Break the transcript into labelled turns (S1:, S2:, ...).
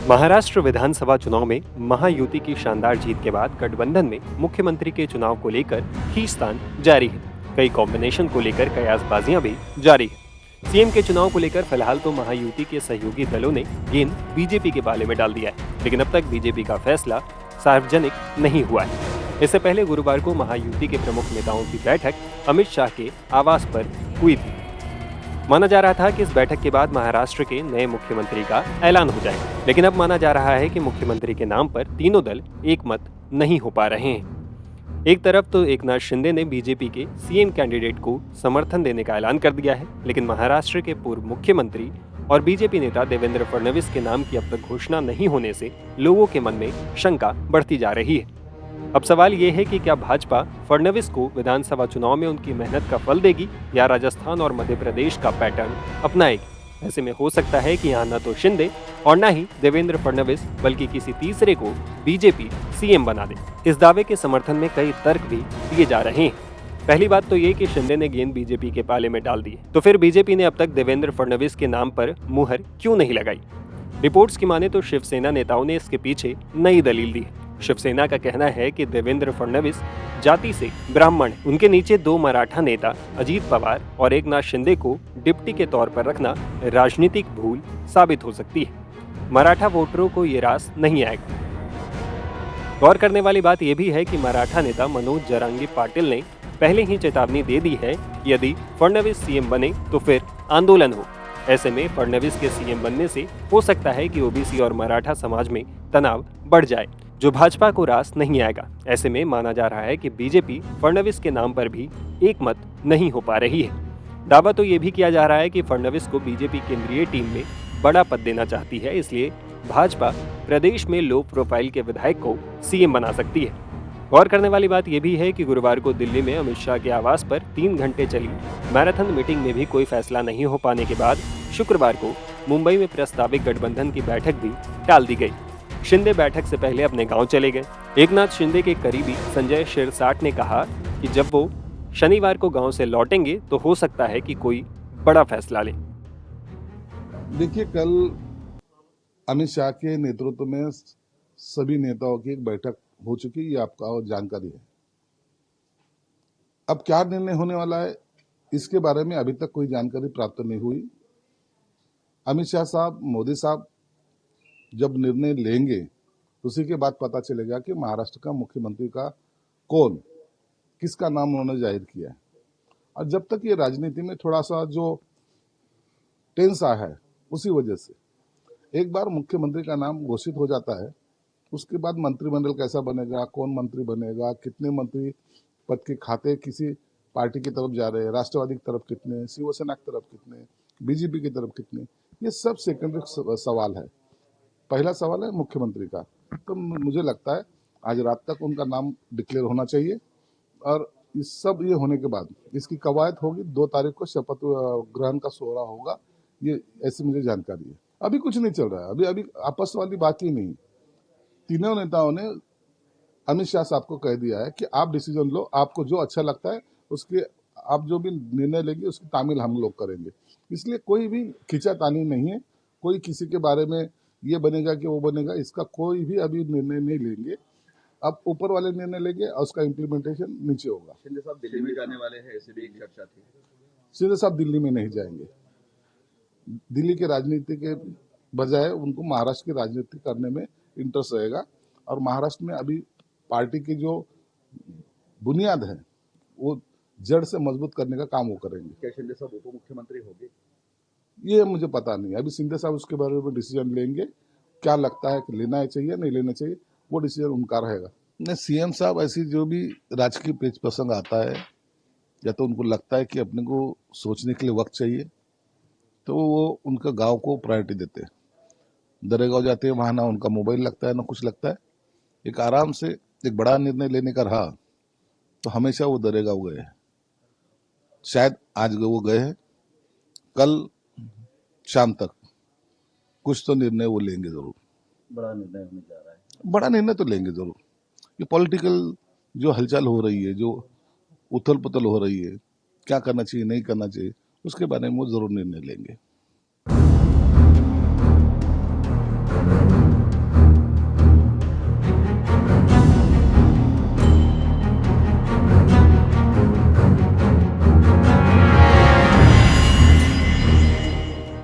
S1: महाराष्ट्र विधानसभा चुनाव में महायुति की शानदार जीत के बाद गठबंधन में मुख्यमंत्री के चुनाव को लेकर खींचतान जारी है। कई कॉम्बिनेशन को लेकर कयासबाजियां भी जारी है। सीएम के चुनाव को लेकर फिलहाल तो महायुति के सहयोगी दलों ने गेंद बीजेपी के पाले में डाल दिया है, लेकिन अब तक बीजेपी का फैसला सार्वजनिक नहीं हुआ है। इससे पहले गुरुवार को महायुति के प्रमुख नेताओं की बैठक अमित शाह के आवास पर हुई थी। माना जा रहा था कि इस बैठक के बाद महाराष्ट्र के नए मुख्यमंत्री का ऐलान हो जाएगा, लेकिन अब माना जा रहा है कि मुख्यमंत्री के नाम पर तीनों दल एकमत नहीं हो पा रहे हैं। एक तरफ तो एकनाथ शिंदे ने बीजेपी के सीएम कैंडिडेट को समर्थन देने का ऐलान कर दिया है, लेकिन महाराष्ट्र के पूर्व मुख्यमंत्री और बीजेपी नेता देवेंद्र फडणवीस के नाम की अब तक घोषणा नहीं होने से लोगों के मन में शंका बढ़ती जा रही है। अब सवाल ये है कि क्या भाजपा फडणवीस को विधानसभा चुनाव में उनकी मेहनत का फल देगी या राजस्थान और मध्य प्रदेश का पैटर्न अपनाएगी। ऐसे में हो सकता है कि यहाँ न तो शिंदे और न ही देवेंद्र फडणवीस बल्कि किसी तीसरे को बीजेपी सीएम बना दे। इस दावे के समर्थन में कई तर्क भी दिए जा रहे हैं। पहली बात तो ये कि शिंदे ने गेंद बीजेपी के पाले में डाल दी है, तो फिर बीजेपी ने अब तक देवेंद्र फडणवीस के नाम पर मुहर क्यों नहीं लगाई। रिपोर्ट्स की माने तो शिवसेना नेताओं ने इसके पीछे नई दलील दी है। शिवसेना का कहना है कि देवेंद्र फडणवीस जाति से ब्राह्मण है। उनके नीचे दो मराठा नेता अजीत पवार और एकनाथ शिंदे को डिप्टी के तौर पर रखना राजनीतिक भूल साबित हो सकती है। मराठा वोटरों को ये रास नहीं आएगा। गौर करने वाली बात यह भी है कि मराठा नेता मनोज जरांगी पाटिल ने पहले ही चेतावनी दे दी है कि यदि फडणवीस सीएम बने तो फिर आंदोलन हो। ऐसे में फडणवीस के सीएम बनने से हो सकता है कि ओबीसी और मराठा समाज में तनाव बढ़ जाए, जो भाजपा को रास नहीं आएगा। ऐसे में माना जा रहा है कि बीजेपी फडणवीस के नाम पर भी एकमत नहीं हो पा रही है। दावा तो ये भी किया जा रहा है कि फडणवीस को बीजेपी केंद्रीय टीम में बड़ा पद देना चाहती है, इसलिए भाजपा प्रदेश में लो प्रोफाइल के विधायक को सीएम बना सकती है। गौर करने वाली बात यह भी है कि गुरुवार को दिल्ली में अमित शाह के आवास पर 3 घंटे चली मैराथन मीटिंग में भी कोई फैसला नहीं हो पाने के बाद शुक्रवार को मुंबई में प्रस्तावित गठबंधन की बैठक भी टाल दी गई। शिंदे बैठक से पहले अपने गांव चले गए। एकनाथ शिंदे के करीबी संजय शिरसाट ने कहा कि जब वो शनिवार को गांव से लौटेंगे तो हो सकता है कि कोई बड़ा फैसला ले।
S2: देखिए, कल अमित शाह के नेतृत्व में सभी नेताओं की एक बैठक हो चुकी है, ये आपका जानकारी है। अब क्या निर्णय होने वाला है इसके बारे में अभी तक कोई जानकारी प्राप्त नहीं हुई। अमित शाह साहब, मोदी साहब जब निर्णय लेंगे उसी के बाद पता चलेगा कि महाराष्ट्र का मुख्यमंत्री का कौन, किसका नाम उन्होंने जाहिर किया है। और जब तक ये राजनीति में थोड़ा सा जो टेंस आ है, उसी वजह से एक बार मुख्यमंत्री का नाम घोषित हो जाता है, उसके बाद मंत्रिमंडल कैसा बनेगा, कौन मंत्री बनेगा, कितने मंत्री पद के खाते किसी पार्टी की तरफ जा रहे हैं, राष्ट्रवादी की तरफ कितने, शिवसेना की तरफ कितने, बीजेपी की तरफ कितने, ये सब सेकेंडरी सवाल है। पहला सवाल है मुख्यमंत्री का। तो मुझे लगता है आज रात तक उनका नाम डिक्लेयर होना चाहिए और इस सब ये होने के बाद इसकी कवायद होगी। 2 तारीख को शपथ ग्रहण का सोहरा होगा, ये ऐसी मुझे जानकारी है। अभी कुछ नहीं चल रहा है, अभी आपस वाली बात ही नहीं। तीनों नेताओं ने अमित शाह साहब को कह दिया है कि आप डिसीजन लो, आपको जो अच्छा लगता है उसके आप जो भी निर्णय लेंगे उसकी तामील हम लोग करेंगे। इसलिए कोई भी खींचातानी नहीं है, कोई किसी के बारे में ये बनेगा कि वो बनेगा, इसका कोई भी अभी निर्णय नहीं लेंगे। अब ऊपर वाले निर्णय लेंगे और उसका इम्प्लीमेंटेशन नीचे होगा।
S3: शिंदे साहब दिल्ली में जाने वाले हैं, ऐसी भी एक चर्चा थी।
S2: शिंदे साहब दिल्ली में नहीं जाएंगे। दिल्ली के राजनीति के बजाय उनको महाराष्ट्र की राजनीति करने में इंटरेस्ट रहेगा और महाराष्ट्र में अभी पार्टी की जो बुनियाद है वो जड़ से मजबूत करने का काम वो करेंगे।
S3: क्या शिंदे साहब उप मुख्यमंत्री होंगे?
S2: ये मुझे पता नहीं। अभी शिंदे साहब उसके बारे में डिसीजन लेंगे। क्या लगता है कि लेना चाहिए नहीं लेना चाहिए, वो डिसीजन उनका रहेगा। नहीं, सीएम साहब ऐसी जो भी राजकीय पेच प्रसंग आता है या तो उनको लगता है कि अपने को सोचने के लिए वक्त चाहिए तो वो उनका गांव को प्रायोरिटी देते हैं। दरेगांव जाते हैं, वहाँ ना उनका मोबाइल लगता है ना कुछ लगता है। एक आराम से एक बड़ा निर्णय लेने का रहा तो हमेशा वो दरेगांव गए हैं। शायद आज वो गए हैं, कल शाम तक कुछ तो निर्णय वो लेंगे जरूर।
S3: बड़ा निर्णय होने जा रहा है।
S2: बड़ा निर्णय तो लेंगे जरूर। ये पॉलिटिकल जो हलचल हो रही है, जो उथल पुथल हो रही है, क्या करना चाहिए नहीं करना चाहिए, उसके बारे में वो जरूर निर्णय लेंगे।